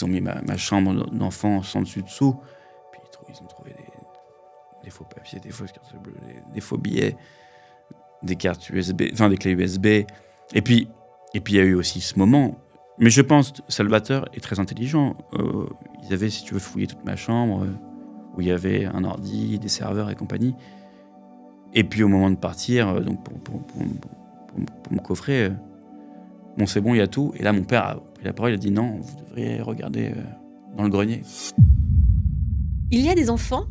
ils ont mis ma chambre d'enfant sans dessus-dessous. Puis ils ont trouvé des faux papiers, des fausses cartes bleues, des faux billets, des cartes USB, enfin des clés USB. Et puis il y a eu aussi ce moment. Mais je pense Salvatore est très intelligent. Ils avaient, si tu veux, fouillé toute ma chambre, où il y avait un ordi, des serveurs et compagnie. Et puis au moment de partir, donc pour me coffrer, bon c'est bon, il y a tout. Et là mon père a pris la parole, il a dit non, vous devriez regarder dans le grenier. Il y a des enfants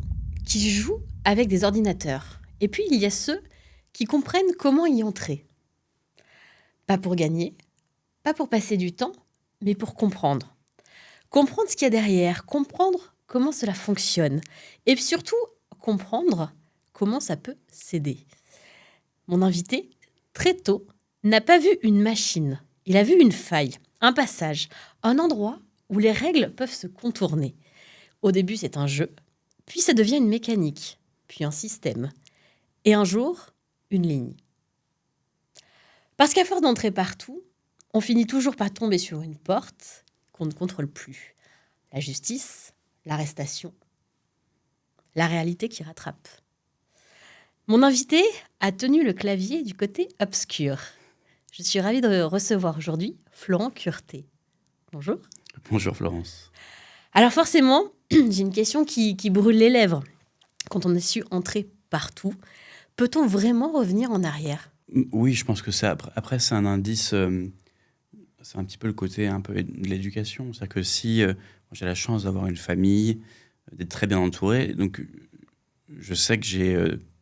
qui jouent avec des ordinateurs. Et puis il y a ceux qui comprennent comment y entrer. Pas pour gagner, pas pour passer du temps, mais pour comprendre. Comprendre ce qu'il y a derrière, comprendre comment cela fonctionne. Et surtout, comprendre comment ça peut s'aider. Mon invité, très tôt, n'a pas vu une machine. Il a vu une faille, un passage, un endroit où les règles peuvent se contourner. Au début, c'est un jeu, puis ça devient une mécanique, puis un système. Et un jour, une ligne. Parce qu'à force d'entrer partout, on finit toujours par tomber sur une porte qu'on ne contrôle plus. La justice, l'arrestation, la réalité qui rattrape. Mon invité a tenu le clavier du côté obscur. Je suis ravie de recevoir aujourd'hui Florent Curté. Bonjour. Bonjour Florence. Alors forcément, j'ai une question qui brûle les lèvres. Quand on a su entrer partout, peut-on vraiment revenir en arrière ? Oui, je pense que ça. Après, c'est un indice. C'est un petit peu le côté un peu de l'éducation. C'est-à-dire que si j'ai la chance d'avoir une famille, d'être très bien entouré, donc je sais que j'ai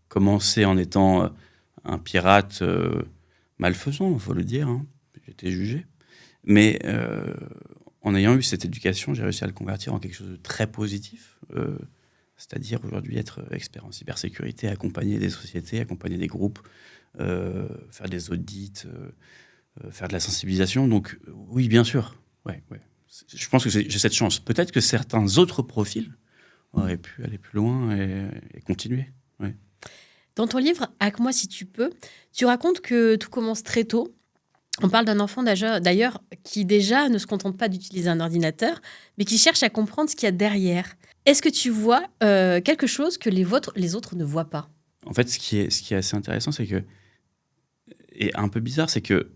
commencé en étant un pirate malfaisant, il faut le dire. Hein. J'ai été jugé. Mais en ayant eu cette éducation, j'ai réussi à le convertir en quelque chose de très positif. C'est-à-dire aujourd'hui être expert en cybersécurité, accompagner des sociétés, accompagner des groupes, faire des audits, faire de la sensibilisation. Donc oui, bien sûr. Ouais. Je pense que j'ai cette chance. Peut-être que certains autres profils auraient pu aller plus loin et continuer. Ouais. Dans ton livre « Hack-moi si tu peux », tu racontes que tout commence très tôt. On parle d'un enfant d'ailleurs qui déjà ne se contente pas d'utiliser un ordinateur, mais qui cherche à comprendre ce qu'il y a derrière. Est-ce que tu vois quelque chose que les autres ne voient pas ? En fait, ce qui est assez intéressant, c'est que, et un peu bizarre, c'est que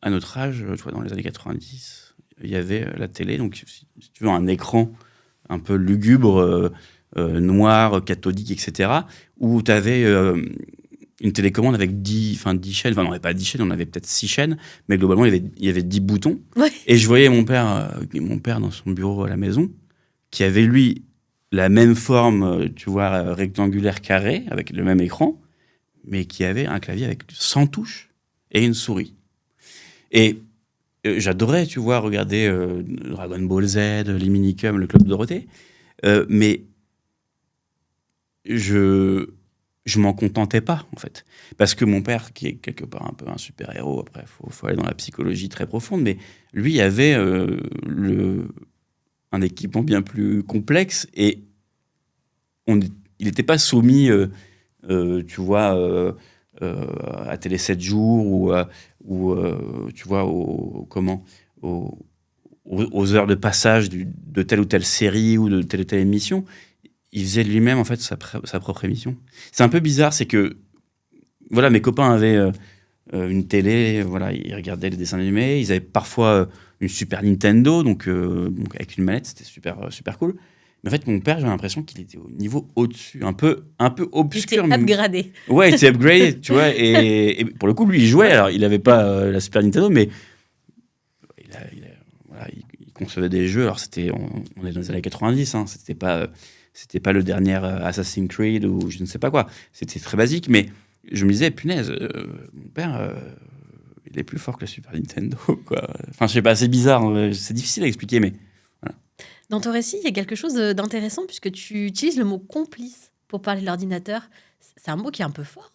à notre âge, tu vois, dans les années 90, il y avait la télé, donc si tu veux, un écran un peu lugubre, noir, cathodique, etc., où tu avais une télécommande avec 10 chaînes. Enfin, on n'avait pas 10 chaînes, on avait peut-être 6 chaînes, mais globalement, il y avait 10 boutons. Ouais. Et je voyais mon père dans son bureau à la maison, qui avait, lui, la même forme, tu vois, rectangulaire carré, avec le même écran, mais qui avait un clavier avec 100 touches et une souris. Et j'adorais, tu vois, regarder Dragon Ball Z, les Minicums, le Club Dorothée, mais je m'en contentais pas, en fait. Parce que mon père, qui est quelque part un peu un super-héros, après, faut aller dans la psychologie très profonde, mais lui avait un équipement bien plus complexe et il n'était pas soumis, tu vois, à Télé 7 jours ou tu vois, aux heures de passage de telle ou telle série ou de telle ou telle émission. Il faisait lui-même, en fait, sa propre émission. C'est un peu bizarre, c'est que, voilà, mes copains avaient une télé, voilà, ils regardaient les dessins animés, ils avaient parfois une Super Nintendo, donc avec une manette, c'était super cool. Mais en fait, mon père, j'ai l'impression qu'il était au niveau au-dessus, un peu obscur. Il était upgradé. Ouais, il était upgradé, tu vois. Et pour le coup, lui, il jouait. Alors, il n'avait pas la Super Nintendo, mais voilà, il concevait des jeux. Alors, on est dans les années 90, hein, c'était pas le dernier Assassin's Creed ou je ne sais pas quoi. C'était très basique, mais je me disais, punaise, mon père, il est plus fort que la Super Nintendo, quoi. Enfin, je sais pas, c'est bizarre, hein, c'est difficile à expliquer, mais voilà. Dans ton récit, il y a quelque chose d'intéressant puisque tu utilises le mot complice pour parler de l'ordinateur. C'est un mot qui est un peu fort.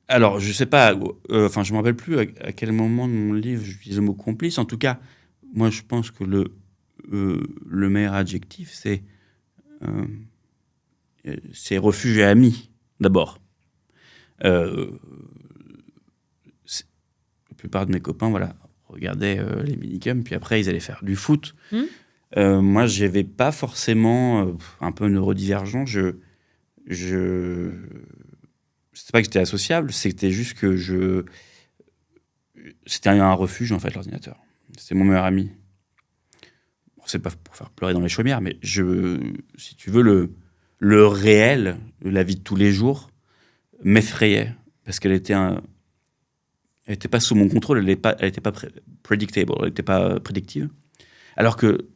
Alors, je sais pas, je me rappelle plus à quel moment de mon livre j'utilise le mot complice. En tout cas, moi, je pense que le meilleur adjectif, c'est refuge et ami, d'abord. La plupart de mes copains, voilà, regardaient les minicums, puis après, ils allaient faire du foot. Mmh. Moi, je n'avais pas forcément un peu neurodivergent. C'est pas que j'étais associable, c'était juste que c'était un refuge, en fait, l'ordinateur. C'était mon meilleur ami. Bon, c'est pas pour faire pleurer dans les chaumières, mais si tu veux, le réel, la vie de tous les jours, m'effrayait. Parce qu'elle était elle n'était pas sous mon contrôle, elle n'était pas predictable, elle n'était pas prédictive. Alors que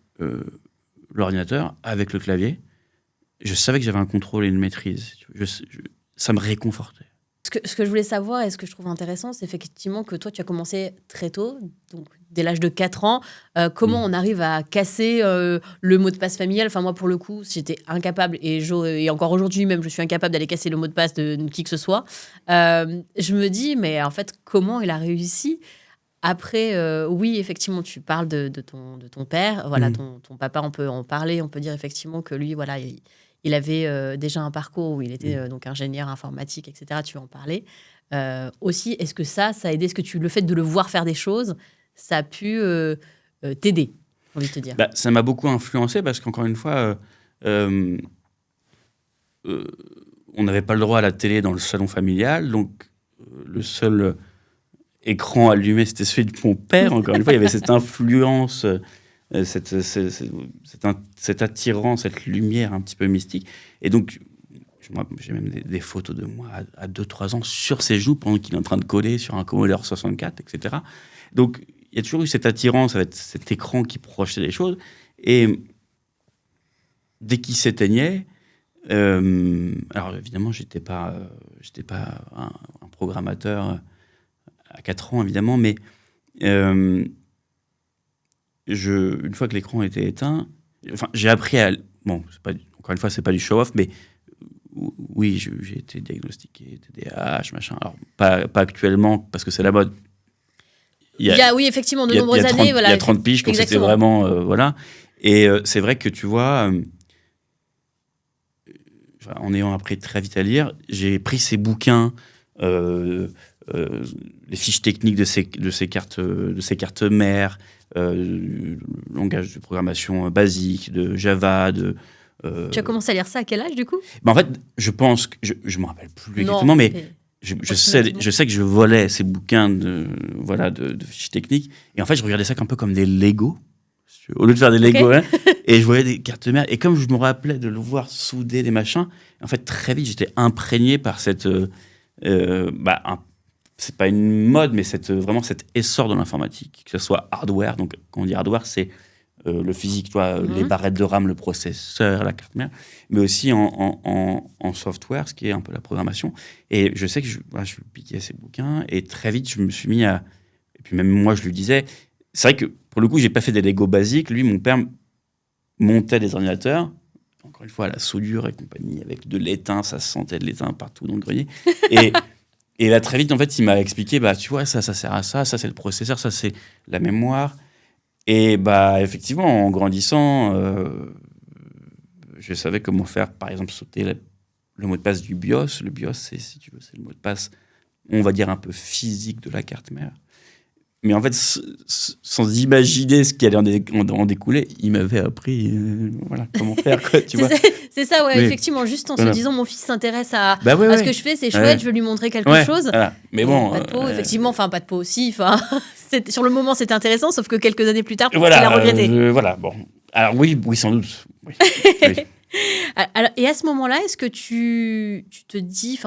l'ordinateur, avec le clavier, je savais que j'avais un contrôle et une maîtrise. Ça me réconfortait. Ce que je voulais savoir et ce que je trouve intéressant, c'est effectivement que toi, tu as commencé très tôt, donc dès l'âge de 4 ans. Comment on arrive à casser le mot de passe familial? Enfin, moi, pour le coup, j'étais incapable, et encore aujourd'hui même, je suis incapable d'aller casser le mot de passe de qui que ce soit. Je me dis, mais en fait, comment il a réussi? Après, oui, effectivement, tu parles de ton père. Voilà, ton papa, on peut en parler. On peut dire effectivement que lui, voilà, il avait déjà un parcours où il était donc ingénieur informatique, etc. Tu vas en parler. Aussi, est-ce que ça a aidé? Est-ce que le fait de le voir faire des choses, ça a pu t'aider, j'ai envie de te dire? Ça m'a beaucoup influencé parce qu'encore une fois, on n'avait pas le droit à la télé dans le salon familial. Donc, le seul écran allumé, c'était celui de mon père. Encore une fois, il y avait cette influence, cette attirance, cette lumière un petit peu mystique. Et donc, j'ai même des photos de moi à 2-3 ans sur ses joues pendant qu'il est en train de coder sur un Commodore 64, etc. Donc, il y a toujours eu cette attirance avec cet écran qui projetait des choses. Et dès qu'il s'éteignait, alors évidemment, j'étais pas un programmateur à 4 ans, évidemment, mais une fois que l'écran était éteint, j'ai appris à... Bon, encore une fois, c'est pas du show-off, mais oui, j'ai été diagnostiqué TDAH, machin. Alors, pas actuellement, parce que c'est la mode. Oui, effectivement, de nombreuses années. Voilà, il y a 30 piges, quand c'était vraiment... voilà. Et c'est vrai que, tu vois, en ayant appris très vite à lire, j'ai pris ces bouquins... les fiches techniques de ces cartes mères, langage de programmation basique, de Java, Tu as commencé à lire ça à quel âge, du coup? En fait, je pense que je me rappelle plus exactement, mais je sais que je volais ces bouquins de fiches techniques, et en fait, je regardais ça un peu comme des Lego, au lieu de faire des Lego, hein, et je voyais des cartes mères, et comme je me rappelais de le voir souder des machins, en fait, très vite, j'étais imprégné par cette c'est pas une mode, mais vraiment cet essor de l'informatique, que ce soit hardware. Donc, quand on dit hardware, c'est le physique, les barrettes de RAM, le processeur, la carte mère, mais aussi en software, ce qui est un peu la programmation. Et je sais que je piquais ces bouquins, et très vite, je me suis mis à... Et puis même moi, je lui disais... C'est vrai que, pour le coup, j'ai pas fait des Lego basiques. Lui, mon père montait des ordinateurs, encore une fois, à la soudure et compagnie, avec de l'étain, ça se sentait de l'étain partout dans le grenier. Et là, très vite, en fait, il m'a expliqué, tu vois, ça sert à ça c'est le processeur, ça, c'est la mémoire. Et effectivement, en grandissant, je savais comment faire, par exemple, sauter le mot de passe du BIOS. Le BIOS, si tu veux, c'est le mot de passe, on va dire, un peu physique de la carte mère. Mais en fait, sans imaginer ce qui allait en découler, il m'avait appris comment faire, quoi, tu vois. C'est ça, ouais, effectivement, juste en se disant, mon fils s'intéresse à ce que je fais, c'est chouette, je vais lui montrer quelque chose. Voilà. Mais bon... Pas de peau, effectivement, pas de peau aussi. Sur le moment, c'était intéressant, sauf que quelques années plus tard, il a regretté. Bon. Alors oui, sans doute. Oui. Alors, et à ce moment-là, est-ce que tu te dis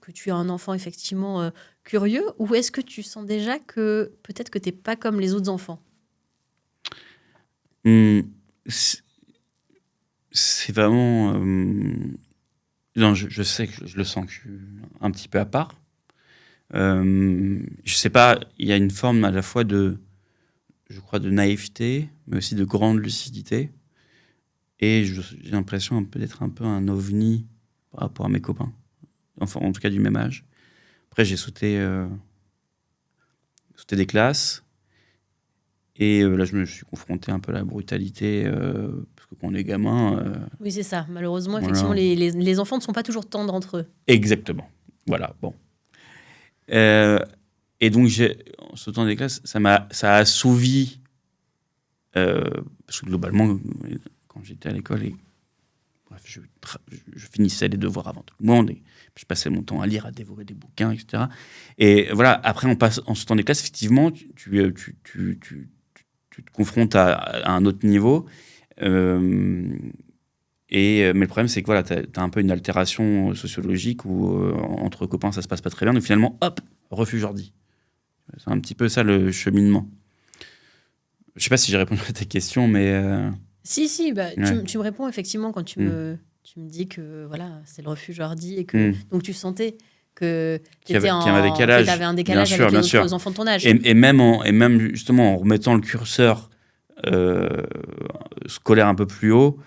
que tu es un enfant, effectivement... curieux, ou est-ce que tu sens déjà que peut-être que tu n'es pas comme les autres enfants? C'est vraiment... Non, je sais que je le sens que je suis un petit peu à part. Je sais pas, il y a une forme à la fois de naïveté, mais aussi de grande lucidité. Et j'ai l'impression d'être un peu un ovni par rapport à mes copains. Enfin, en tout cas, du même âge. Après, j'ai sauté des classes. Et là, je me suis confronté un peu à la brutalité. Parce que quand on est gamin... Oui, c'est ça. Malheureusement, effectivement, les enfants ne sont pas toujours tendres entre eux. Exactement. Voilà, bon. Et donc, en sautant des classes, ça a assouvi, parce que globalement, quand j'étais à l'école, bref, je finissais les devoirs avant tout le monde, et je passais mon temps à lire, à dévorer des bouquins, etc. Et voilà, après, en sautant des classes, effectivement, tu te confrontes à un autre niveau. Mais le problème, c'est que voilà, tu as un peu une altération sociologique où, entre copains, ça se passe pas très bien. Donc finalement, hop, refuge ordi. C'est un petit peu ça le cheminement. Je sais pas si j'ai répondu à ta question, mais... Si, bah, ouais. tu me réponds effectivement quand tu me dis que voilà, c'est le refuge ordi et que donc tu sentais que tu avais un décalage avec les autres enfants de ton âge. Et même justement en remettant le curseur scolaire un peu plus haut,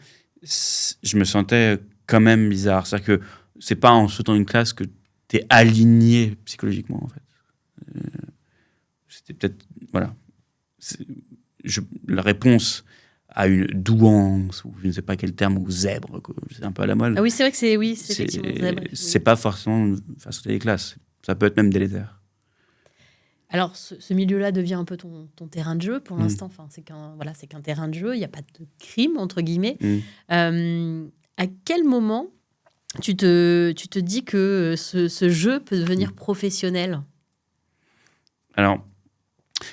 je me sentais quand même bizarre. C'est-à-dire que c'est pas en sautant une classe que tu es aligné psychologiquement, en fait. C'était peut-être... Voilà. La réponse à une douance, ou je ne sais pas quel terme, ou zèbre, c'est un peu à la mode. Ah oui, c'est vrai que c'est effectivement zèbre. C'est pas forcément sauter les classes. Ça peut être même délétère. Alors, ce milieu-là devient un peu ton terrain de jeu pour l'instant. Enfin, c'est qu'un terrain de jeu. Il n'y a pas de crime, entre guillemets. À quel moment tu te dis que ce jeu peut devenir professionnel ? Alors,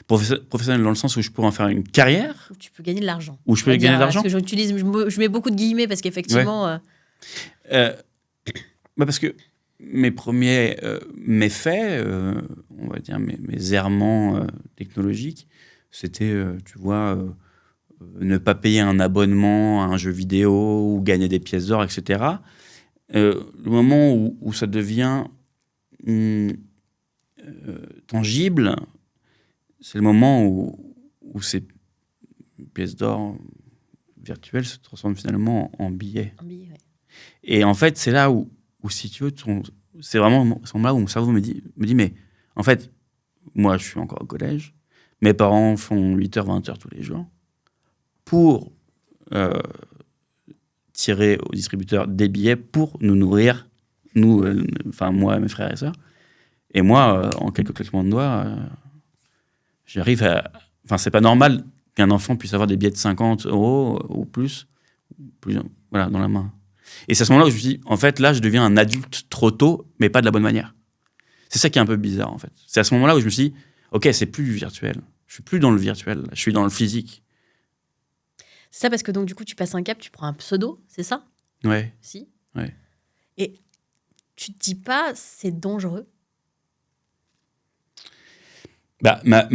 professionnel dans le sens où je pourrais en faire une carrière. Où tu peux gagner de l'argent. Où je peux gagner de l'argent. Parce que je mets beaucoup de guillemets parce qu'effectivement... Parce que mes premiers méfaits, on va dire mes errements technologiques, c'était, tu vois, ne pas payer un abonnement à un jeu vidéo ou gagner des pièces d'or, etc. Le moment où ça devient tangible, c'est le moment où ces pièces d'or virtuelles se transforment finalement en billets. Ouais. Et en fait, c'est là où si tu veux, c'est vraiment ce moment-là où mon cerveau me dit, mais en fait, moi, je suis encore au collège, mes parents font 8h, 20h tous les jours pour tirer au distributeur des billets pour nous nourrir, moi, mes frères et sœurs. Et moi, en quelques claquements de doigts, j'arrive à... Enfin, c'est pas normal qu'un enfant puisse avoir des billets de 50 € ou plus voilà, dans la main. Et c'est à ce moment-là où je me suis dit, en fait, là, je deviens un adulte trop tôt, mais pas de la bonne manière. C'est ça qui est un peu bizarre, en fait. C'est à ce moment-là où je me suis dit, OK, c'est plus du virtuel. Je suis plus dans le virtuel, je suis dans le physique. C'est ça parce que donc, du coup, tu passes un cap, tu prends un pseudo, c'est ça ? Ouais. Si. Ouais. Et tu te dis pas, c'est dangereux ? Bah, ma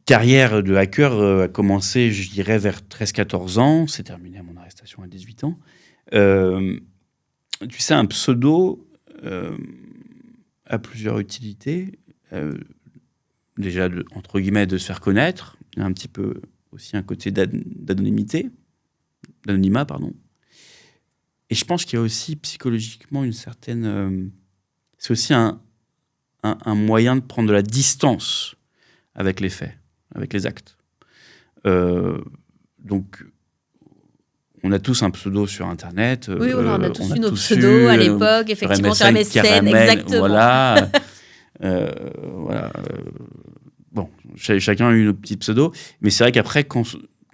carrière de hacker a commencé, je dirais, vers 13-14 ans. C'est terminé à mon arrestation à 18 ans. Tu sais, un pseudo a plusieurs utilités. Déjà, entre guillemets, de se faire connaître. Il y a un petit peu aussi un côté d'anonymat, pardon. Et je pense qu'il y a aussi psychologiquement une certaine... c'est aussi un moyen de prendre de la distance avec les faits, avec les actes. Donc, on a tous un pseudo sur Internet. Oui, on a tous eu nos pseudos à l'époque, effectivement, sur MSN, exactement. Voilà. Bon, chacun a eu nos petits pseudos. Mais c'est vrai qu'après, quand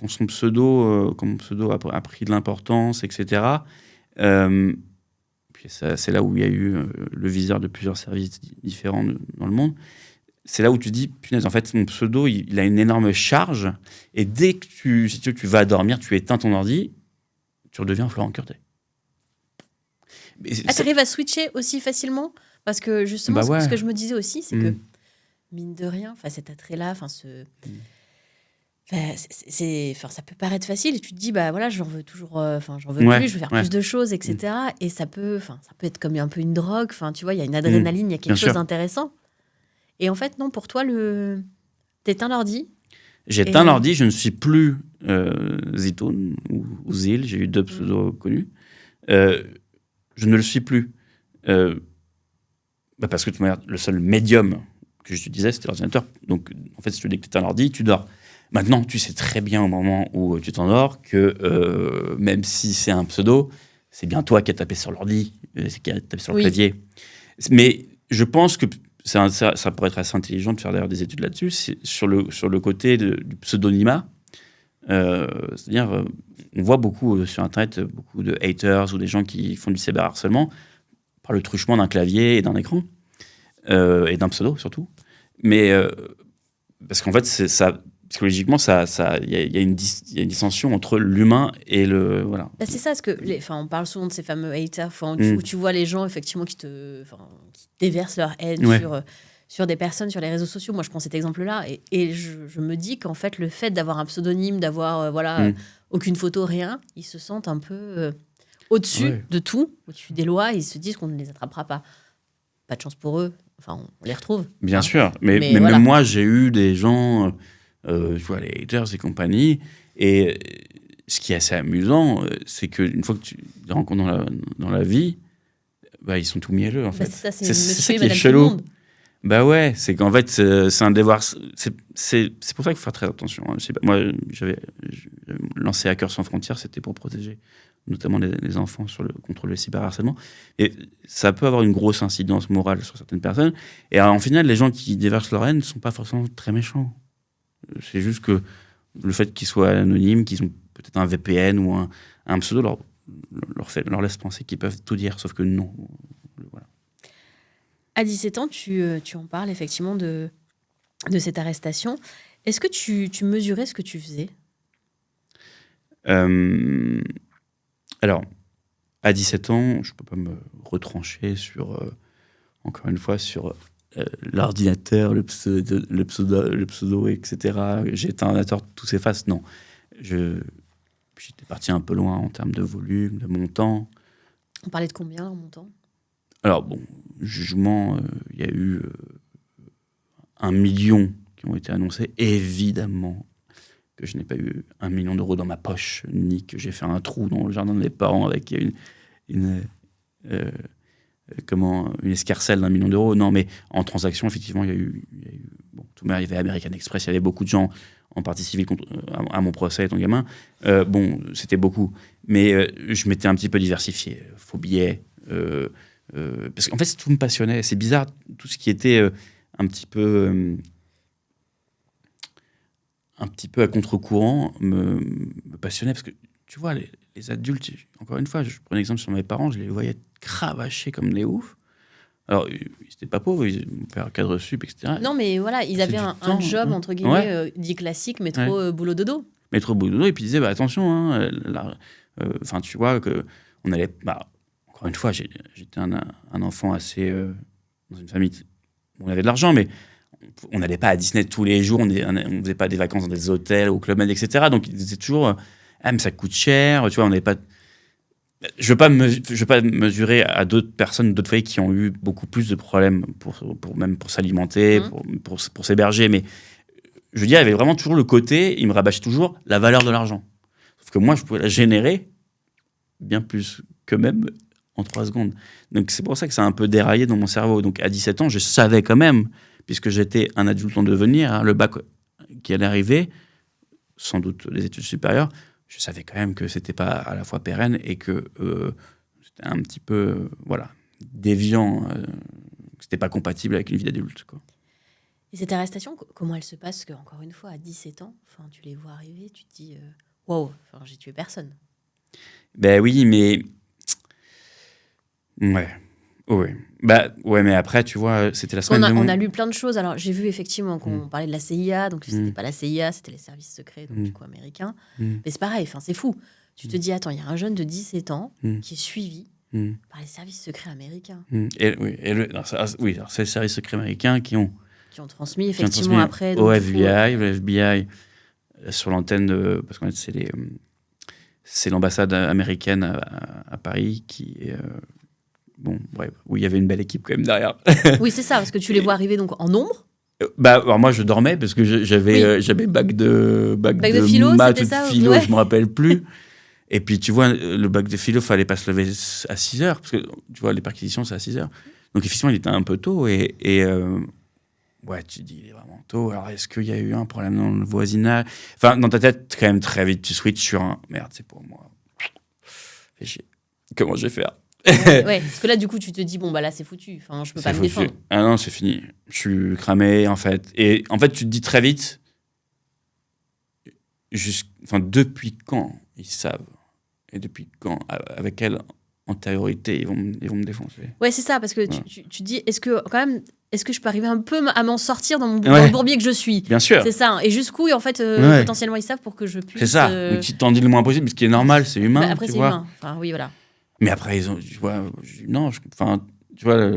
son pseudo, a pris de l'importance, etc., puis c'est là où il y a eu le viseur de plusieurs services différents dans le monde. C'est là où tu dis, punaise, en fait, mon pseudo, il a une énorme charge. Et dès que tu vas dormir, tu éteins ton ordi, tu redeviens Florent Curtet. Tu arrives à switcher aussi facilement ? Parce que justement, ce que je me disais aussi, c'est que, mine de rien, cet attrait-là, ça peut paraître facile. Et tu te dis, bah voilà, j'en veux toujours, j'en veux plus, je veux faire plus de choses, etc. Et ça peut être comme un peu une drogue. Tu vois, il y a une adrénaline, il y a quelque chose d'intéressant. Et en fait, non, pour toi, t'éteins l'ordi. J'éteins l'ordi, je ne suis plus Zitoun ou Zil, j'ai eu 2 pseudos connus. Je ne le suis plus. Parce que le seul médium que j'utilisais, c'était l'ordinateur. Donc, en fait, si tu dis que tu éteins l'ordi, tu dors. Maintenant, tu sais très bien au moment où tu t'endors que même si c'est un pseudo, c'est bien toi qui as tapé sur l'ordi, qui as tapé sur le clavier. Mais je pense que ça pourrait être assez intelligent de faire d'ailleurs des études là-dessus, sur le côté du pseudonymat. C'est-à-dire, on voit beaucoup sur Internet, beaucoup de haters ou des gens qui font du cyberharcèlement par le truchement d'un clavier et d'un écran, et d'un pseudo surtout. Mais parce qu'en fait, ça, psychologiquement, il y a une dissension entre l'humain et le... Voilà. Bah, c'est ça, parce que on parle souvent de ces fameux haters, où tu vois les gens effectivement qui déversent leur haine sur des personnes sur les réseaux sociaux. Moi, je prends cet exemple-là et je me dis qu'en fait, le fait d'avoir un pseudonyme, d'avoir aucune photo, rien, ils se sentent un peu au-dessus de tout, au-dessus des lois, et ils se disent qu'on ne les attrapera pas. Pas de chance pour eux. Enfin, on les retrouve. Bien sûr, mais voilà. Même moi, j'ai eu des gens, je vois les haters et compagnie, et ce qui est assez amusant, c'est qu'une fois que tu les rencontres dans la vie, bah, ils sont tout mielleux, en fait. C'est ça, c'est ça qui est chelou. Bah ouais, c'est qu'en fait, c'est un devoir. C'est pour ça qu'il faut faire très attention. Hein. Moi, j'avais lancé Hackers sans frontières, c'était pour protéger notamment les enfants contre le cyberharcèlement. Et ça peut avoir une grosse incidence morale sur certaines personnes. Et en final, les gens qui déversent leur haine ne sont pas forcément très méchants. C'est juste que le fait qu'ils soient anonymes, qu'ils ont peut-être un VPN ou un pseudo, leur laisse penser qu'ils peuvent tout dire, sauf que non. Voilà. À 17 ans, tu en parles effectivement de cette arrestation. Est-ce que tu mesurais ce que tu faisais ? Alors, à 17 ans, je ne peux pas me retrancher encore une fois, sur l'ordinateur, le pseudo, etc. J'ai été un ordinateur, tout s'efface. Non. J'étais parti un peu loin en termes de volume, de montant. On parlait de combien en montant ? Alors, bon, jugement, il y a eu 1 million qui ont été annoncés. Évidemment que je n'ai pas eu 1 million d'euros dans ma poche, ni que j'ai fait un trou dans le jardin de mes parents avec une escarcelle d'1 million d'euros. Non, mais en transaction, effectivement, il y a eu tout le monde, il y avait American Express, il y avait beaucoup de gens en partie civile à mon procès et ton gamin. C'était beaucoup. Mais je m'étais un petit peu diversifié. Faux billets. Parce qu'en fait, tout me passionnait. C'est bizarre, tout ce qui était un petit peu à contre-courant me passionnait. Parce que, tu vois, les adultes, encore une fois, je prends un exemple sur mes parents, je les voyais cravacher comme des oufs. Alors, ils n'étaient pas pauvres, ils ont fait un cadre sup, etc. Non, mais voilà, ils avaient un job, entre guillemets, dit classique, métro, boulot, dodo. Métro, boulot, dodo, et puis ils disaient, attention, tu vois, qu'on allait... encore une fois, j'étais un enfant assez... dans une famille où on avait de l'argent, mais on n'allait pas à Disney tous les jours, on ne faisait pas des vacances dans des hôtels, au Club Med, etc. Donc, ils disaient toujours, mais ça coûte cher, tu vois, on n'est pas... Je ne veux pas mesurer à d'autres personnes, d'autres foyers qui ont eu beaucoup plus de problèmes même pour s'alimenter, pour s'héberger. Mais je veux dire, il y avait vraiment toujours le côté, il me rabâchait toujours la valeur de l'argent. Sauf que moi, je pouvais la générer bien plus qu'eux-mêmes en 3 secondes. Donc c'est pour ça que ça a un peu déraillé dans mon cerveau. Donc à 17 ans, je savais quand même, puisque j'étais un adulte en devenir, le bac qui allait arriver, sans doute les études supérieures, je savais quand même que c'était pas à la fois pérenne et que c'était un petit peu déviant, que c'était pas compatible avec une vie d'adulte, quoi. Et cette arrestation, comment elle se passe ? Parce que, encore une fois, à 17 ans, tu les vois arriver, tu te dis waouh, j'ai tué personne. Ben oui, mais ouais. Mais après, tu vois, c'était la semaine on a lu plein de choses. Alors, j'ai vu effectivement qu'on parlait de la CIA, donc c'était pas la CIA, c'était les services secrets, donc du coup américains. Mais c'est pareil, c'est fou. Tu te dis, attends, il y a un jeune de 17 ans qui est suivi par les services secrets américains. Alors c'est les services secrets américains qui ont transmis effectivement après. Donc, au FBI, le FBI, sur l'antenne parce qu'en fait, c'est l'ambassade américaine à Paris qui est... où il y avait une belle équipe quand même derrière. Oui, c'est ça, parce que tu les vois arriver donc en nombre. Alors moi, je dormais parce que j'avais bac de philo, maths, c'était ça, philo, je me rappelle plus. Et puis, tu vois, le bac de philo, fallait pas se lever à 6 heures, parce que, tu vois, les perquisitions, c'est à 6 heures. Donc, effectivement, il était un peu tôt, et tu te dis, il est vraiment tôt. Alors, est-ce qu'il y a eu un problème dans le voisinage ? Enfin, dans ta tête, quand même, très vite, tu switches sur un... Merde, c'est pour moi. Fais chier. Comment je vais faire ? Ouais, parce que là, du coup, tu te dis, bon, bah là, c'est foutu. Enfin, je peux pas me défendre. Ah non, c'est fini. Je suis cramé, en fait. Et en fait, tu te dis très vite, depuis quand ils savent et depuis quand, avec quelle antériorité ils vont me défoncer. Ouais, c'est ça, parce que Ouais. tu dis, est-ce que je peux arriver un peu à m'en sortir dans Ouais. le bourbier que je suis? Bien sûr. C'est ça. Et jusqu'où, en fait, Ouais. potentiellement, ils savent pour que je puisse. C'est ça. Donc, tu t'en dis le moins possible, ce qui est normal, c'est humain. Bah, après, tu c'est vois. humain. Enfin, oui, voilà. Mais après, tu vois, non, enfin, tu vois,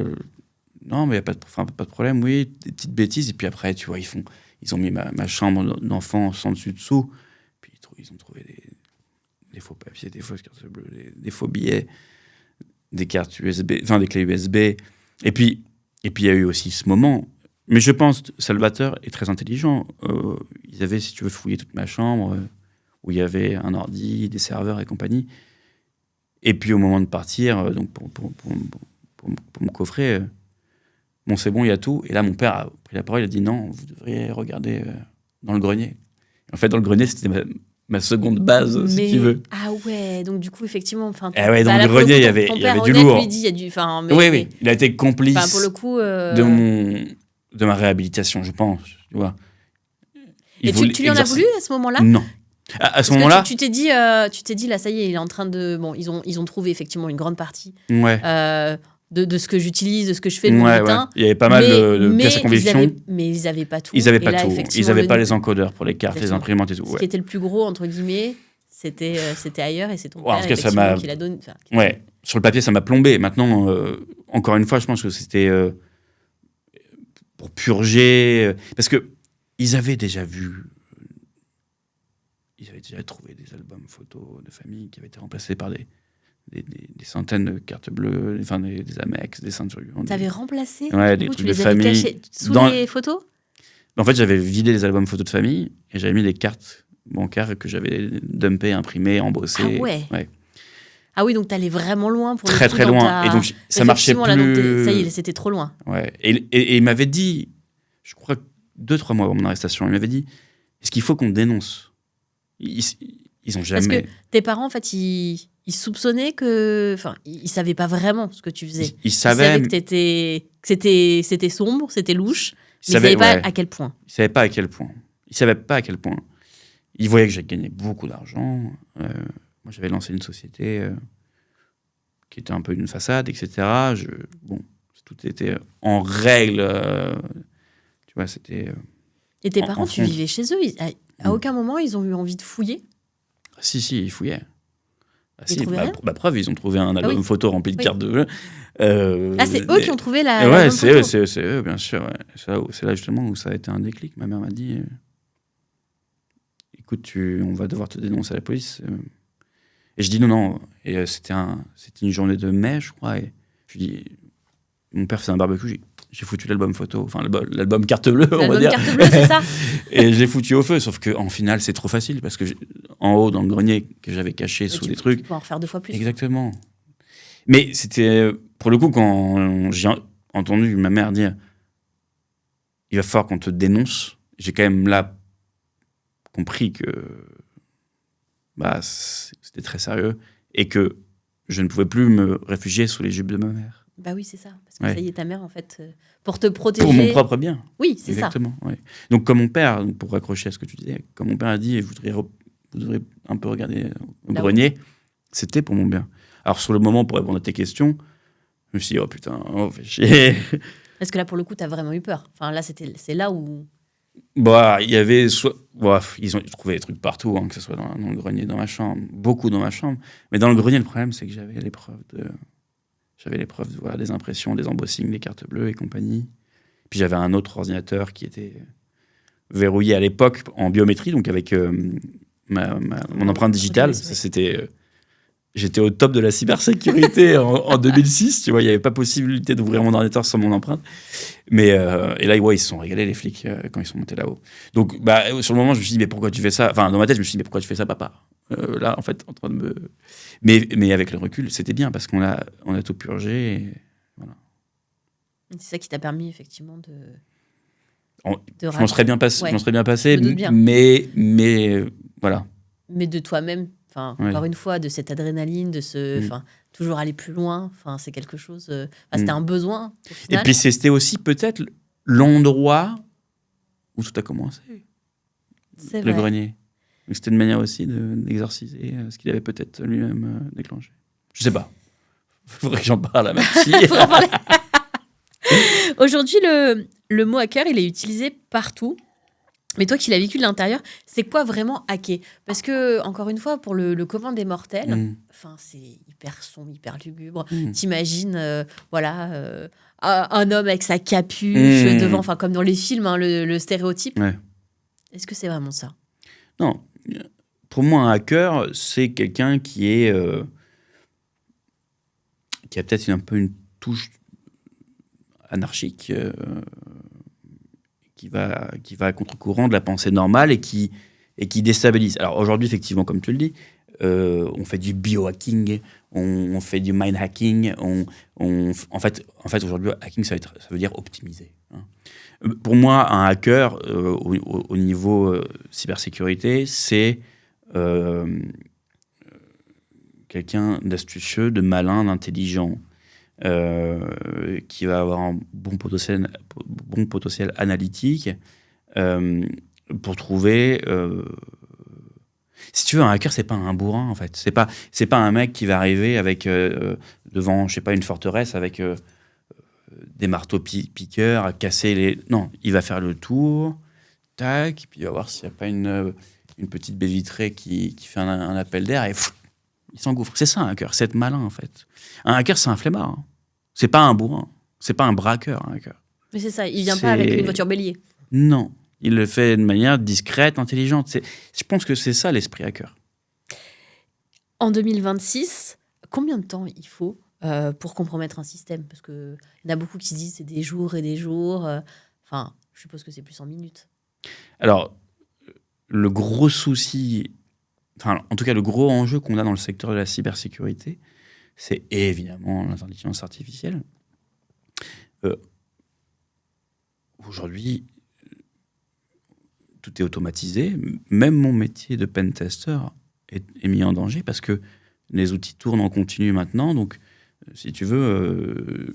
non, mais il n'y a pas de problème, oui, des petites bêtises. Et puis après, tu vois, ils ont mis ma chambre d'enfant sans dessus-dessous. Puis ils ont trouvé des faux papiers, des fausses cartes bleues, des faux billets, des cartes USB, enfin des clés USB. Et puis, il y a eu aussi ce moment. Mais je pense que Salvatore est très intelligent. Ils avaient, si tu veux, fouillé toute ma chambre, où il y avait un ordi, des serveurs et compagnie. Et puis au moment de partir, donc pour me coffrer, bon, c'est bon, il y a tout. Et là, mon père a pris la parole, il a dit non, vous devriez regarder dans le grenier. En fait, dans le grenier, c'était ma seconde base, si tu veux. Ah ouais, donc du coup, effectivement, enfin. Ah ouais, dans le grenier, il y avait du lourd. Lui dit, il y a du, enfin. Oui, il a été complice. Enfin, pour le coup. De ma réhabilitation, je pense. Tu vois. Et tu lui en as voulu à ce moment-là? Non. À ce moment-là, tu t'es dit, là, ça y est, il est en train de. Bon, ils ont trouvé effectivement une grande partie. Ouais. De ce que j'utilise, de ce que je fais de mon Ouais. matin. Il y avait pas mal de pièces à conviction. Mais ils n'avaient pas tout. Ils n'avaient pas tout. Ils n'avaient pas les encodeurs pour les cartes, les imprimantes et tout. Ce qui était le plus gros, entre guillemets, c'était ailleurs et c'est ton Ouais, père effectivement, qui l'a donné. Ouais, sur le papier, ça m'a plombé. Maintenant, encore une fois, je pense que c'était pour purger. Parce qu'ils avaient déjà vu. Ils avaient déjà trouvé des albums photos de famille qui avaient été remplacés par des centaines de cartes bleues, enfin des Amex, des ceintures. T'avais remplacé des trucs de famille. Sous les photos? En fait, j'avais vidé les albums photos de famille et j'avais mis des cartes bancaires que j'avais dumpées, imprimées, embossées. Ah ouais. Ah oui, donc t'allais vraiment loin pour très, le coup. Très loin. Et donc, ça marchait plus. Là, donc, ça y est, c'était trop loin. Ouais. Et il m'avait dit, je crois 2-3 mois avant mon arrestation, il m'avait dit, est-ce qu'il faut qu'on dénonce? Ils ont jamais... Parce que tes parents, en fait, ils soupçonnaient que... Enfin, ils savaient pas vraiment ce que tu faisais. Ils savaient que c'était sombre, c'était louche, mais ils savaient pas à quel point. Ils savaient pas à quel point. Ils voyaient que j'ai gagné beaucoup d'argent. Moi, j'avais lancé une société qui était un peu une façade, etc. Tout était en règle. Tu vois, c'était... Et tes parents, tu vivais chez eux. À aucun moment, ils ont eu envie de fouiller? Si, ils fouillaient. Preuve, ils ont trouvé un album photo rempli de cartes de jeu. C'est eux qui ont trouvé la. Ouais, c'est eux, bien sûr. Ouais. C'est là justement où ça a été un déclic. Ma mère m'a dit écoute, on va devoir te dénoncer à la police. Et je dis non. Et c'était une journée de mai, je crois. Et je dis mon père faisait un barbecue. J'ai foutu l'album photo, enfin l'album carte bleue, on va dire. L'album carte bleue, c'est ça. Et je l'ai foutu au feu, sauf qu'en final, c'est trop facile, parce que en haut, dans le grenier, que j'avais caché sous des trucs... Tu peux en refaire 2 fois plus. Exactement. Mais c'était, pour le coup, quand j'ai entendu ma mère dire « Il va falloir qu'on te dénonce », j'ai quand même là compris que c'était très sérieux, et que je ne pouvais plus me réfugier sous les jupes de ma mère. Bah oui, c'est ça. Parce que ça y est, ta mère, en fait, pour te protéger... Pour mon propre bien. Oui, c'est exactement, ça. Ouais. Donc, comme mon père, pour raccrocher à ce que tu disais, comme mon père a dit, vous devrez un peu regarder au grenier, c'était pour mon bien. Alors, sur le moment, pour répondre à tes questions, je me suis dit, oh putain, fais chier. Parce que là, pour le coup, t'as vraiment eu peur. Enfin, là, c'est là où... Il y avait... ils ont trouvé des trucs partout, que ce soit dans le grenier, dans ma chambre, beaucoup dans ma chambre. Mais dans le grenier, le problème, c'est que j'avais les preuves des impressions, des embossings, des cartes bleues et compagnie. Puis j'avais un autre ordinateur qui était verrouillé à l'époque en biométrie, donc avec mon empreinte digitale. J'étais au top de la cybersécurité en 2006. Tu vois, il n'y avait pas possibilité d'ouvrir mon ordinateur sans mon empreinte. Mais et là, ils se sont régalés, les flics, quand ils sont montés là-haut. Donc, sur le moment, je me suis dit, mais pourquoi tu fais ça? Enfin, dans ma tête, je me suis dit, mais pourquoi tu fais ça, papa? Là, en fait, en train de me... Mais avec le recul, c'était bien, parce qu'on a tout purgé. Et voilà. C'est ça qui t'a permis, effectivement, je m'en serais bien passé, bien. Mais voilà. Mais de toi-même, encore une fois, de cette adrénaline, de toujours aller plus loin. Enfin, c'est quelque chose. C'était un besoin. Au Et final. puis c'était aussi peut-être l'endroit où tout a commencé, C'est le vrai. grenier. Donc c'était une manière aussi d'exorciser ce qu'il avait peut-être lui-même déclenché. Je sais pas. Faudrait que j'en parle à ma fille. Faudra parler. Aujourd'hui, le mot hacker, il est utilisé partout. Mais toi qui l'as vécu de l'intérieur, c'est quoi vraiment hacker? Parce que, encore une fois, pour le commun des mortels, Mm. c'est hyper sombre, hyper lugubre. Mm. T'imagines, un homme avec sa capuche devant, enfin, comme dans les films, hein, le stéréotype. Ouais. Est-ce que c'est vraiment ça? Non. Pour moi, un hacker, c'est quelqu'un qui a peut-être un peu une touche anarchique, qui va à contre-courant de la pensée normale et qui déstabilise. Alors aujourd'hui, effectivement, comme tu le dis, on fait du biohacking, on fait du mind hacking. En fait, aujourd'hui, hacking, ça veut dire optimiser. Hein. Pour moi, un hacker, au niveau cybersécurité, c'est quelqu'un d'astucieux, de malin, d'intelligent, qui va avoir un bon potentiel analytique pour trouver. Si tu veux, un hacker, c'est pas un bourrin en fait. C'est pas un mec qui va arriver avec devant, je sais pas, une forteresse avec des marteaux piqueurs à casser les. Non, il va faire le tour, tac, puis il va voir s'il n'y a pas une petite baie vitrée qui fait un appel d'air et il s'engouffre. C'est ça un hacker, c'est être malin en fait. Un hacker, c'est un flemmard. Hein. C'est pas un bourrin. C'est pas un braqueur, un hacker. Mais c'est ça, il vient pas avec une voiture bélier. Non, il le fait de manière discrète, intelligente. Je pense que c'est ça l'esprit hacker. En 2026, combien de temps il faut pour compromettre un système? Parce qu'il y en a beaucoup qui se disent c'est des jours et des jours. Enfin, je suppose que c'est plus en minutes. Alors, le gros souci, enfin, en tout cas, le gros enjeu qu'on a dans le secteur de la cybersécurité, c'est évidemment l'intelligence artificielle. Aujourd'hui, tout est automatisé. Même mon métier de pentester est mis en danger parce que les outils tournent en continu maintenant. Donc, si tu veux,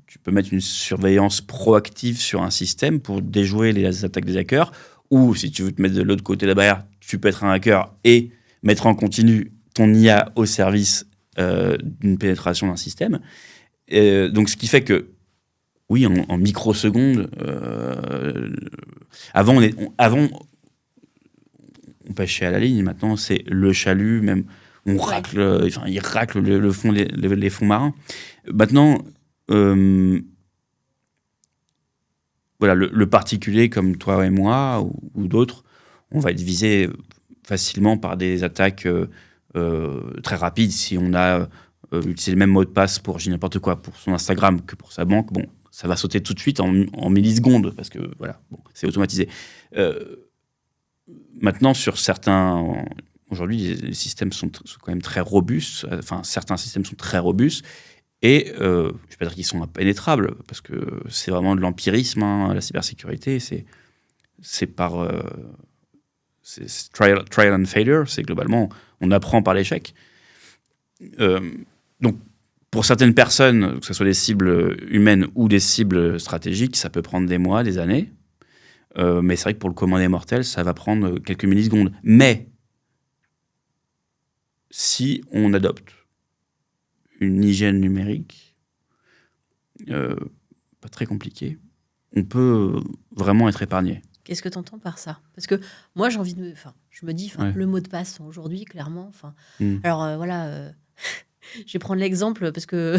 tu peux mettre une surveillance proactive sur un système pour déjouer les attaques des hackers. Ou si tu veux te mettre de l'autre côté de la barrière, tu peux être un hacker et mettre en continu ton IA au service d'une pénétration d'un système. Donc, ce qui fait que, oui, en microsecondes, avant, on pêchait à la ligne, maintenant c'est le chalut, même on racle, il racle le fond, les fonds marins. Maintenant, voilà, le particulier comme toi et moi ou d'autres, on va être visé facilement par des attaques très rapides. Si on a utilisé le même mot de passe pour, je dis n'importe quoi, pour son Instagram que pour sa banque, bon, ça va sauter tout de suite en millisecondes parce que voilà, bon, c'est automatisé. Maintenant, sur certains, aujourd'hui, les systèmes sont quand même très robustes. Enfin, certains systèmes sont très robustes. Et je ne vais pas dire qu'ils sont impénétrables, parce que c'est vraiment de l'empirisme, hein, la cybersécurité. C'est par c'est trial and failure. C'est globalement, on apprend par l'échec. Donc, pour certaines personnes, que ce soit des cibles humaines ou des cibles stratégiques, ça peut prendre des mois, des années. Mais c'est vrai que pour le commun des mortels, ça va prendre quelques millisecondes. Mais si on adopte une hygiène numérique, pas très compliquée, on peut vraiment être épargné. Qu'est-ce que tu entends par ça? Parce que moi, j'ai envie de je me dis, le mot de passe aujourd'hui, clairement. Alors voilà, je vais prendre l'exemple parce que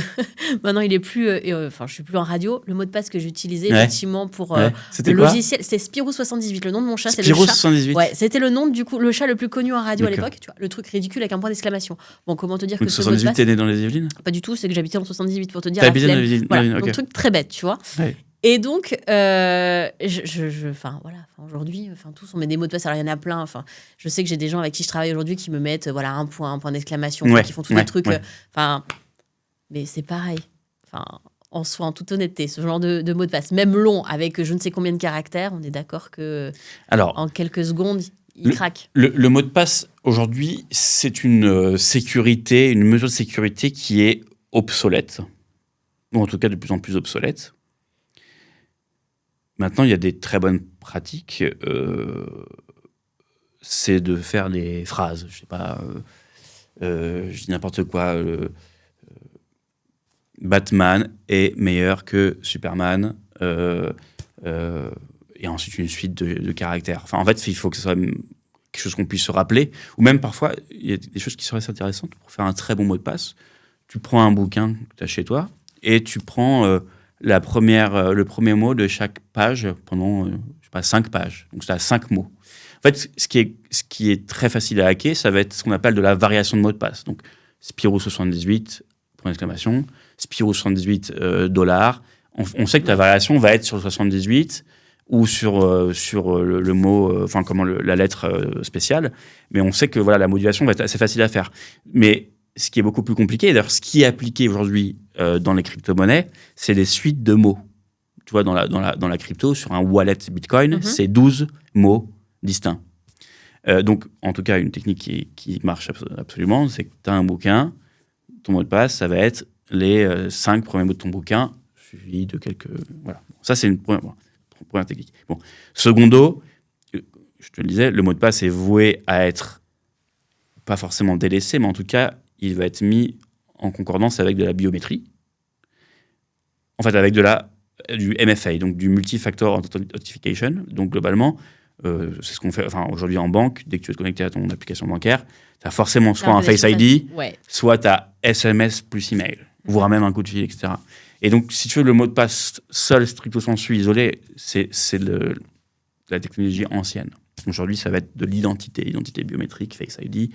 maintenant il est plus, je suis plus en radio. Le mot de passe que j'utilisais effectivement pour c'était le quoi logiciel, c'était Spirou78. Le nom de mon chat, c'est le Spirou chat. 78. Ouais, c'était le nom du coup, le chat le plus connu en radio à D'accord. l'époque. Tu vois, le truc ridicule avec un point d'exclamation. Bon, comment te dire Donc que ce mot de 78, passe, t'es né dans les Yvelines? pas du tout, c'est que j'habitais en 78 pour te dire. T'habitais la dans les flemme. Voilà, Yvelines, donc ok. truc très bête, tu vois. Ouais. Et donc, voilà, aujourd'hui, tous on met des mots de passe. Alors il y en a plein. Je sais que j'ai des gens avec qui je travaille aujourd'hui qui me mettent un point d'exclamation, qui font tous des trucs. Mais c'est pareil. En soi, en toute honnêteté, ce genre de mot de passe, même long, avec je ne sais combien de caractères, on est d'accord que en quelques secondes, il craque. Le mot de passe, aujourd'hui, c'est une sécurité, une mesure de sécurité qui est obsolète. Ou en tout cas de plus en plus obsolète. Maintenant, il y a des très bonnes pratiques. C'est de faire des phrases. Je sais pas, je dis n'importe quoi. Batman est meilleur que Superman. Et ensuite une suite de caractères. Enfin, en fait, il faut que ce soit quelque chose qu'on puisse se rappeler. Ou même parfois, il y a des choses qui seraient intéressantes pour faire un très bon mot de passe. Tu prends un bouquin que tu as chez toi et tu prends le premier mot de chaque page pendant, je sais pas, 5 pages. Donc, ça a 5 mots. En fait, ce qui est très facile à hacker, ça va être ce qu'on appelle de la variation de mot de passe. Donc, Spirou78, point d'exclamation, Spirou78 $. On sait que ta variation va être sur le 78 ou sur le mot, la lettre spéciale. Mais on sait que voilà, la modulation va être assez facile à faire. Mais ce qui est beaucoup plus compliqué, d'ailleurs, ce qui est appliqué aujourd'hui dans les crypto-monnaies, c'est des suites de mots. Tu vois, dans la crypto, sur un wallet Bitcoin, c'est 12 mots distincts. Donc, en tout cas, une technique qui marche absolument, c'est que tu as un bouquin, ton mot de passe, ça va être les 5 premiers mots de ton bouquin, suivi de quelques... Voilà. Ça, c'est une première technique. Bon. Secondo, je te le disais, le mot de passe est voué à être pas forcément délaissé, mais en tout cas, il va être mis en concordance avec de la biométrie. En fait, avec du MFA, donc du Multi-Factor Authentication. Donc, globalement, c'est ce qu'on fait aujourd'hui en banque. Dès que tu veux te connecter à ton application bancaire, tu as forcément soit un Face ID, soit tu as SMS plus email, voire même un coup de fil, etc. Et donc, si tu veux, le mot de passe seul, stricto sensu, isolé, c'est la technologie ancienne. Aujourd'hui, ça va être de l'identité biométrique, Face ID,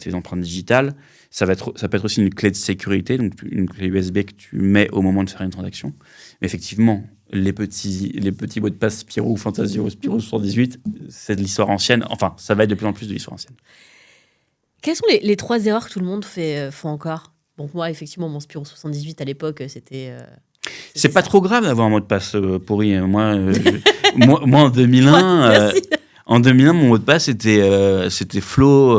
tes empreintes digitales. Ça peut être aussi une clé de sécurité, donc une clé USB que tu mets au moment de faire une transaction. Mais effectivement, les petits mots de passe Spirou, Fantasio, Spirou 78, c'est de l'histoire ancienne. Enfin, ça va être de plus en plus de l'histoire ancienne. Quelles sont les 3 erreurs que tout le monde font encore ? Bon, moi, effectivement, mon Spirou 78 à l'époque, c'était c'est pas trop grave d'avoir un mot de passe pourri. Moi, en 2001, en 2001, mon mot de passe c'était Flo.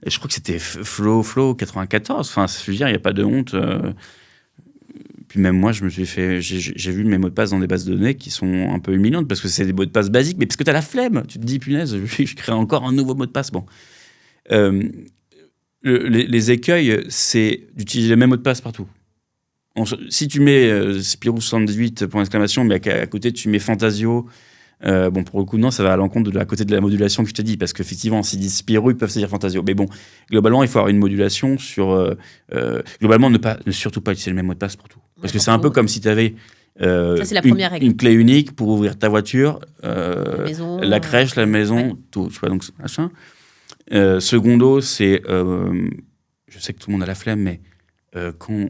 Je crois que c'était Flo 94. Enfin, je veux dire, il n'y a pas de honte. Puis même moi, j'ai vu mes mots de passe dans des bases de données qui sont un peu humiliantes parce que c'est des mots de passe basiques, mais parce que tu as la flemme. Tu te dis, punaise, je crée encore un nouveau mot de passe. Bon. Les écueils, c'est d'utiliser le même mot de passe partout. Si tu mets Spirou 78 point d'exclamation, mais à côté tu mets Fantasio, pour le coup non, ça va à l'encontre à côté de la modulation que je t'ai dit, parce qu'effectivement s'ils disent Spirou, ils peuvent se dire Fantasio. Mais bon, globalement il faut avoir une modulation sur globalement ne surtout pas utiliser le même mot de passe pour tout, parce que c'est un peu comme si tu avais c'est la première règle. Une clé unique pour ouvrir ta voiture, la crèche, la maison, tout. Tu vois, donc machin. Secondo, c'est je sais que tout le monde a la flemme, mais quand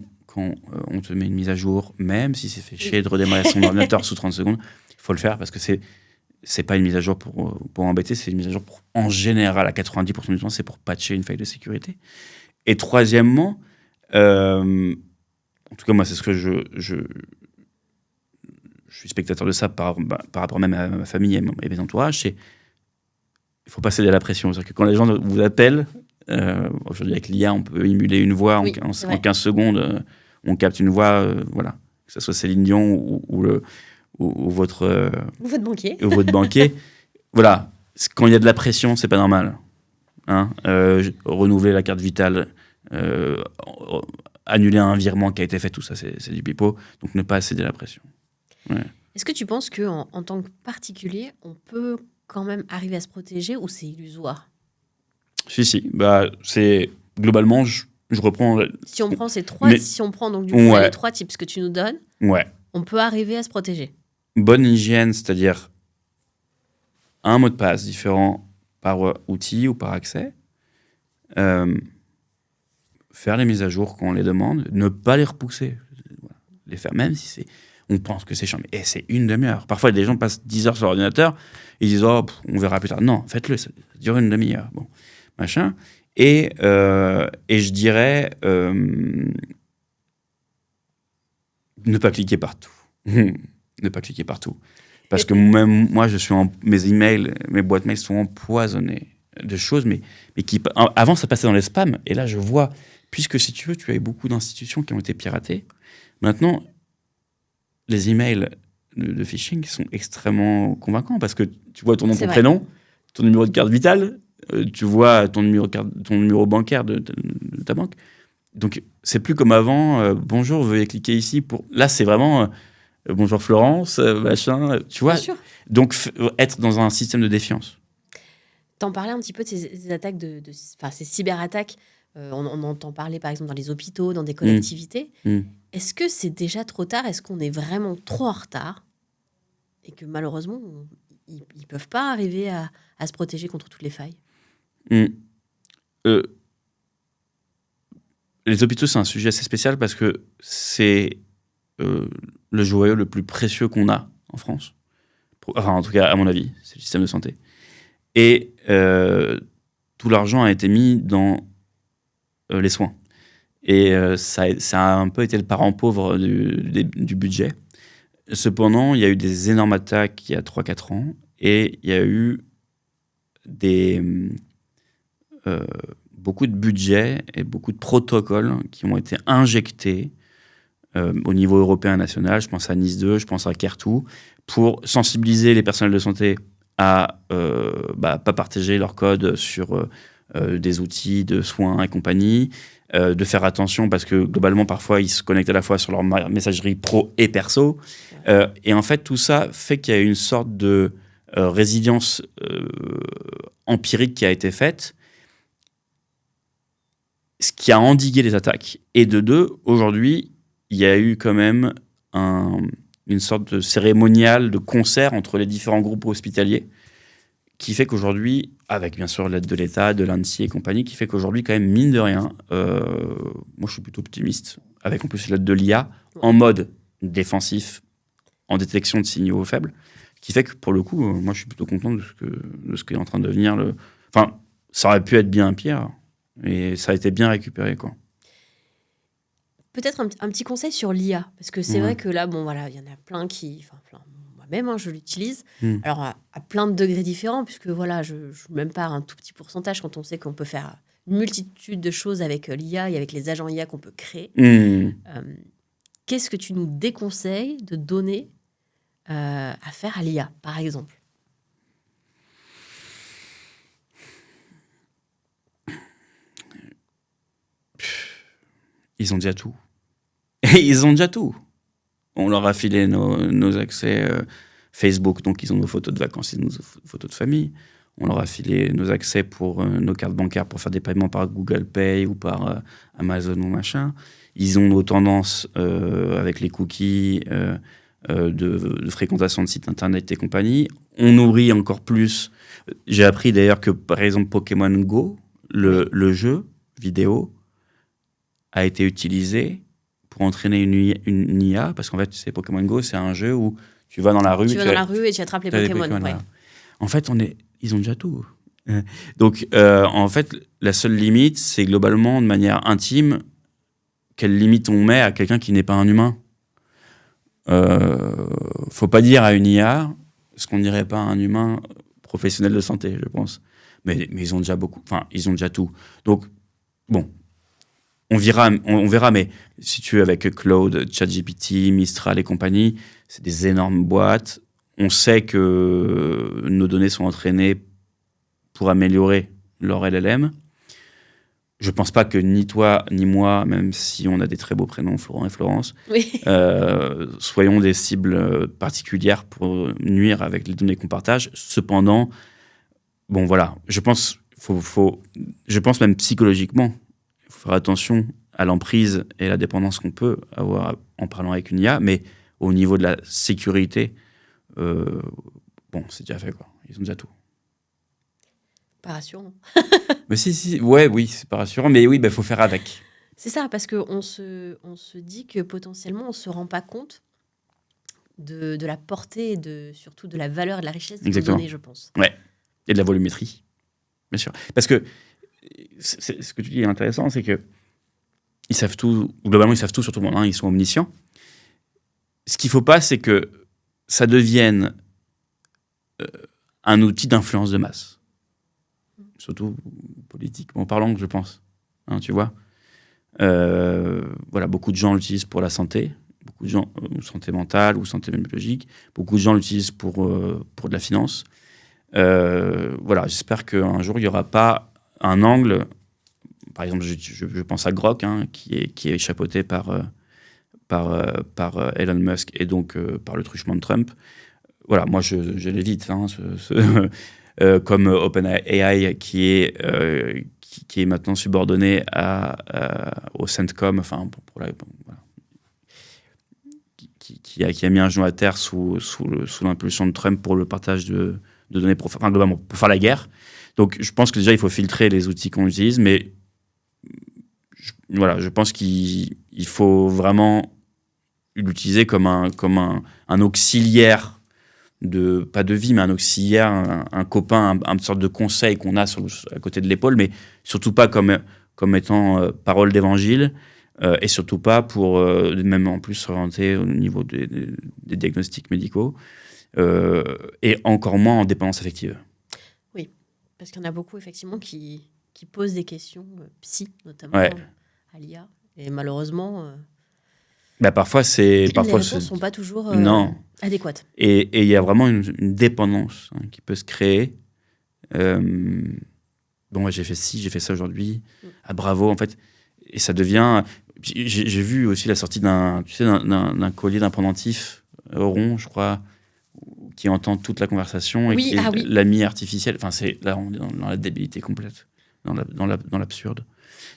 on te met une mise à jour, même si c'est fait chier de redémarrer son ordinateur sous 30 secondes, il faut le faire parce que c'est pas une mise à jour pour embêter, c'est une mise à jour en général, à 90% du temps, c'est pour patcher une faille de sécurité. Et troisièmement, en tout cas, moi, c'est ce que je suis spectateur de ça par rapport même à ma famille et mes entourages, c'est il faut pas céder à la pression. C'est-à-dire que quand les gens vous appellent, aujourd'hui avec l'IA, on peut émuler une voix en 15 secondes, on capte une voix, voilà, que ce soit Céline Dion ou votre banquier. Ou votre banquier. Voilà, quand il y a de la pression, c'est pas normal. Hein, renouveler la carte vitale, annuler un virement qui a été fait, tout ça, c'est du pipeau. Donc ne pas céder à la pression. Ouais. Est-ce que tu penses qu'en tant que particulier, on peut quand même arriver à se protéger ou c'est illusoire ? Si. C'est globalement, je reprends. Si on prend si on prend donc du coup les 3 tips que tu nous donnes, on peut arriver à se protéger. Bonne hygiène, c'est-à-dire un mot de passe différent par outil ou par accès. Faire les mises à jour quand on les demande, ne pas les repousser, les faire même si on pense que c'est chiant, mais c'est une demi-heure. Parfois, des gens passent 10 heures sur l'ordinateur, ils disent on verra plus tard. Non, faites-le, ça dure une demi-heure. Bon, machin. Et je dirais ne pas cliquer partout. Ne pas cliquer partout. Parce que même moi, mes emails, mes boîtes mails sont empoisonnées de choses, mais qui, avant, ça passait dans les spams. Et là, je vois, puisque si tu veux, tu as eu beaucoup d'institutions qui ont été piratées. Maintenant, les emails de phishing sont extrêmement convaincants parce que tu vois ton nom, ton prénom, ton numéro de carte vitale, tu vois ton numéro bancaire de ta banque. Donc, c'est plus comme avant. Bonjour, veuillez cliquer ici pour. Là, c'est vraiment bonjour Florence, machin. Tu vois. Donc, être dans un système de défiance. T'en parlais un petit peu de ces attaques, ces cyberattaques. On entend parler, par exemple, dans les hôpitaux, dans des collectivités. Est-ce que c'est déjà trop tard? Est-ce qu'on est vraiment trop en retard? Et que malheureusement, ils ne peuvent pas arriver à se protéger contre toutes les failles? Les hôpitaux, c'est un sujet assez spécial parce que c'est le joyau le plus précieux qu'on a en France. Enfin, en tout cas, à mon avis, c'est le système de santé. Et tout l'argent a été mis dans les soins. Et ça a un peu été le parent pauvre du budget. Cependant, il y a eu des énormes attaques il y a 3-4 ans et il y a eu beaucoup de budgets et beaucoup de protocoles qui ont été injectés au niveau européen et national. Je pense à Nice 2, je pense à Care2, pour sensibiliser les personnels de santé à pas partager leur code sur des outils de soins et compagnie, de faire attention parce que globalement, parfois, ils se connectent à la fois sur leur messagerie pro et perso. Et en fait, tout ça fait qu'il y a une sorte de résilience empirique qui a été faite, ce qui a endigué les attaques. Et de deux, aujourd'hui, il y a eu quand même une sorte de cérémonial, de concert entre les différents groupes hospitaliers, qui fait qu'aujourd'hui, avec bien sûr l'aide de l'État, de l'ANSSI et compagnie, qui fait qu'aujourd'hui, quand même, mine de rien, moi je suis plutôt optimiste, avec en plus l'aide de l'IA, en mode défensif, en détection de signaux faibles, qui fait que pour le coup, moi je suis plutôt content de ce qui est en train de devenir Enfin, ça aurait pu être bien pire, et ça a été bien récupéré, quoi. Peut-être un petit conseil sur l'IA, parce que c'est vrai que là, bon voilà, il y en a plein qui... Moi-même, je l'utilise. Alors, à plein de degrés différents, puisque voilà, je même pas un tout petit pourcentage quand on sait qu'on peut faire une multitude de choses avec l'IA et avec les agents IA qu'on peut créer. Qu'est-ce que tu nous déconseilles de donner à faire à l'IA, par exemple? Ils ont déjà tout. Ils ont déjà tout. On leur a filé nos accès Facebook, donc ils ont nos photos de vacances et nos photos de famille. On leur a filé nos accès pour nos cartes bancaires pour faire des paiements par Google Pay ou par Amazon ou machin. Ils ont nos tendances avec les cookies de fréquentation de sites internet et compagnie. On nourrit encore plus. J'ai appris d'ailleurs que, par exemple, Pokémon Go, le jeu vidéo, a été utilisé pour entraîner une IA, parce qu'en fait, c'est Pokémon Go, c'est un jeu où tu vas dans la rue... Tu vas dans la rue et tu attrapes les Pokémon. Ouais. En fait, ils ont déjà tout. Donc, en fait, la seule limite, c'est globalement, de manière intime, quelle limite on met à quelqu'un qui n'est pas un humain. Faut pas dire à une IA ce qu'on dirait pas à un humain professionnel de santé, je pense. Mais ils ont déjà beaucoup... Enfin, ils ont déjà tout. Donc, bon... On verra, mais si tu es avec Claude, ChatGPT, Mistral et compagnie, c'est des énormes boîtes. On sait que nos données sont entraînées pour améliorer leur LLM. Je ne pense pas que ni toi, ni moi, même si on a des très beaux prénoms, Florent et Florence, soyons des cibles particulières pour nuire avec les données qu'on partage. Cependant, bon voilà, je pense même psychologiquement, il faut faire attention à l'emprise et à la dépendance qu'on peut avoir en parlant avec une IA, mais au niveau de la sécurité, bon, c'est déjà fait, quoi. Ils ont déjà tout. Pas rassurant. Mais oui, c'est pas rassurant, mais oui, faut faire avec. C'est ça, parce qu'on se dit que potentiellement, on ne se rend pas compte de la portée et surtout de la valeur et de la richesse de nos données, je pense. Ouais, et de la volumétrie, bien sûr. Parce que ce que tu dis est intéressant, c'est que ils savent tout, globalement, ils savent tout sur tout le monde, ils sont omniscients. Ce qu'il ne faut pas, c'est que ça devienne un outil d'influence de masse. Surtout politiquement parlant, je pense. Hein, tu vois. Voilà, beaucoup de gens l'utilisent pour la santé, beaucoup de gens, santé mentale ou santé même biologique, beaucoup de gens l'utilisent pour de la finance. Voilà, j'espère qu'un jour, il n'y aura pas un angle, par exemple, je pense à Grok, hein, qui est chapeauté par Elon Musk et donc par le truchement de Trump. Voilà, moi, je l'évite, hein, comme OpenAI qui est maintenant subordonné au CENTCOM, enfin, voilà, qui a mis un genou à terre sous l'impulsion de Trump pour le partage de données, enfin, globalement, pour faire la guerre. Donc, je pense que déjà, il faut filtrer les outils qu'on utilise, mais voilà, je pense qu'il faut vraiment l'utiliser comme un auxiliaire, pas de vie, mais un auxiliaire, un copain, une sorte de conseil qu'on a à côté de l'épaule, mais surtout pas comme étant parole d'évangile, et surtout pas pour même en plus s'orienter au niveau des diagnostics médicaux, et encore moins en dépendance affective. Oui, parce qu'il y en a beaucoup effectivement qui posent des questions psy, notamment à l'IA, et malheureusement... parfois, les réponses ne sont pas toujours adéquates. Et il y a vraiment une dépendance qui peut se créer. Bon, j'ai fait ci, j'ai fait ça aujourd'hui. Ah, bravo, en fait. Et ça devient... J'ai vu aussi la sortie d'un collier d'un pendentif rond, je crois, qui entend toute la conversation et qui est l'ami artificiel. Enfin, là, on est dans la débilité complète, dans l'absurde.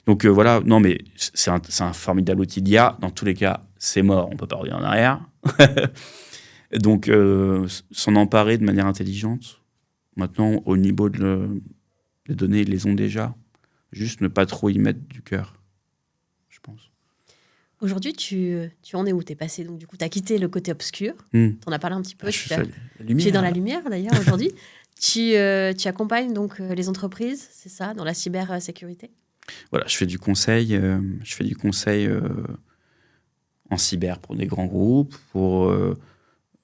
Donc voilà, non, mais c'est un formidable outil d'IA. Dans tous les cas, c'est mort, on ne peut pas revenir en arrière. Donc, s'en emparer de manière intelligente. Maintenant, au niveau des données, ils les ont déjà. Juste ne pas trop y mettre du cœur, je pense. Aujourd'hui, tu en es où? Tu es passé, donc du coup, tu as quitté le côté obscur. Tu en as parlé un petit peu. Tu es dans la lumière, d'ailleurs, aujourd'hui. Tu accompagnes donc les entreprises, c'est ça, dans la cybersécurité? Voilà, je fais du conseil. En cyber pour des grands groupes, pour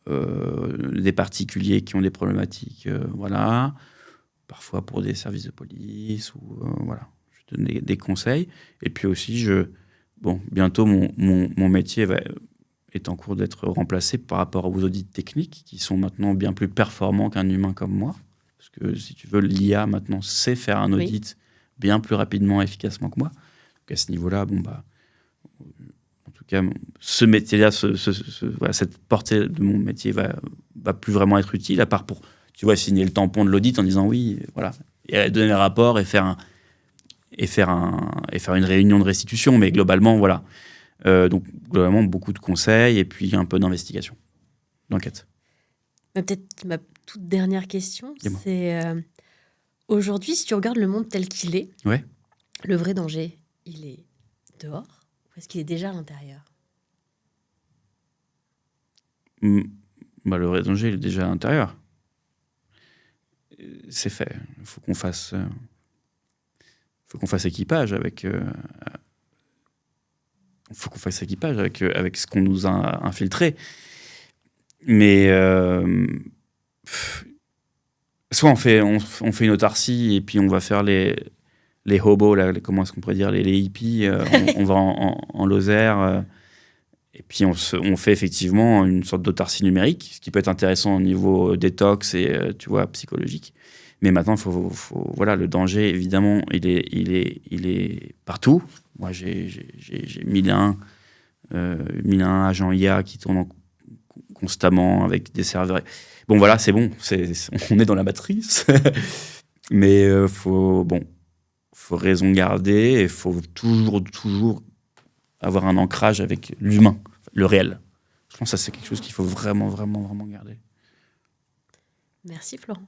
des particuliers qui ont des problématiques, voilà. Parfois pour des services de police, ou voilà. Je donne des conseils. Et puis aussi, bientôt, mon métier est en cours d'être remplacé par rapport aux audits techniques qui sont maintenant bien plus performants qu'un humain comme moi. Parce que, si tu veux, l'IA maintenant sait faire un audit bien plus rapidement et efficacement que moi. Donc à ce niveau-là, en tout cas, ce métier-là, cette portée de mon métier va plus vraiment être utile, à part pour, tu vois, signer le tampon de l'audit en disant oui, voilà, et donner le rapport et faire une réunion de restitution. Mais globalement, voilà. Donc, globalement, beaucoup de conseils et puis un peu d'investigation, d'enquête. Peut-être ma toute dernière question, c'est aujourd'hui, si tu regardes le monde tel qu'il est, le vrai danger, il est dehors ou est-ce qu'il est déjà à l'intérieur? Le vrai danger, il est déjà à l'intérieur. C'est fait. Il faut qu'on fasse équipage avec... faut qu'on fasse équipage avec ce qu'on nous a infiltré. Mais soit on fait une autarcie et puis on va faire les hobos, là, comment est-ce qu'on pourrait dire, les hippies, on va en Lozère, et puis on fait effectivement une sorte d'autarcie numérique, ce qui peut être intéressant au niveau détox et tu vois, psychologique. Mais maintenant, voilà, le danger, évidemment, il est partout. Moi, j'ai 1001 agents IA qui tournent constamment avec des serveurs. Bon, voilà, c'est bon, on est dans la matrice. Mais faut raison garder, et faut toujours avoir un ancrage avec l'humain, le réel. Je pense que ça, c'est quelque chose qu'il faut vraiment, vraiment, vraiment garder. Merci, Florent.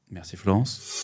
Merci, Florence.